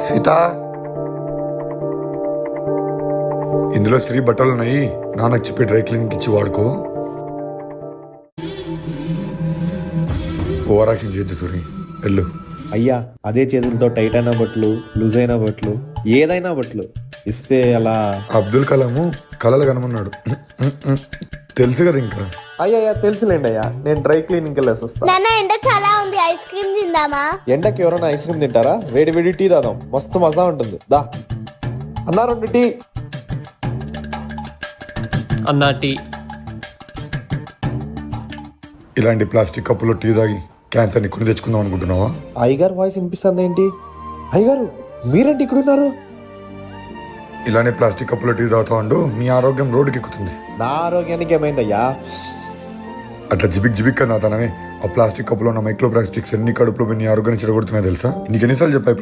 సీత, ఇందులో స్త్రీ బట్టలు ఉన్నాయి, నాన్నకు చెప్పి డ్రై క్లీనింగ్ ఇచ్చి వాడుకో. ఓవర్ యాక్షన్ చేయొద్దు సూరి, వెళ్ళు. అయ్యా అదే చేతులతో టైట్ అయిన బట్టలు, లూజ్ అయిన బట్టలు, ఏదైనా బట్టలు ఇస్తే అలా. అబ్దుల్ కలాము కలలు కనమన్నాడు, తెలుసు కదా. ఇంకా అయ్యా తెలుసులేండి అయ్యా, నేను డ్రై క్లీనింగ్ వెళ్ళేసి వస్తా. నాన్న ఎండ చాలా ఉంది, ఐస్ క్రీమ్ తిందామా? ఎండకి ఎవరైనా ఐస్ క్రీమ్ తింటారా? వేడి వేడి టీ తాదాం, మస్తు మజా ఉంటుంది. దా అన్నా 2 టీ. అన్నా టీ. ఇలాంటి ప్లాస్టిక్ కప్పులో టీ తాగి క్యాన్సర్ని కొని తెచ్చుకుందాం అనుకుంటున్నావా? అయ్యగారు వాయిస్ వినిపిస్తుంది ఏంటి? అయ్యగారు మీరేంటి ఇక్కడ ఉన్నారు? ఇలానే ప్లాస్టిక్ కప్పులో టీ తాగుతా ఉండు, మీ ఆరోగ్యం రోడ్డుకి ఎక్కుతుంది. నా ఆరోగ్యానికి ఏమైందయ్యా? అట్లా జిబిక్ జిబిక్ కదా తనమే. ఆ ప్లాస్టిక్ కప్పులో ఉన్న మైక్రో ప్లాస్టిక్స్ ఎన్ని కడుపులో నీ ఆరోగ్యాన్ని చెడగొడుతున్నాయో తెలుసా? నీకు ఎన్నిసార్లు చెప్పాయి?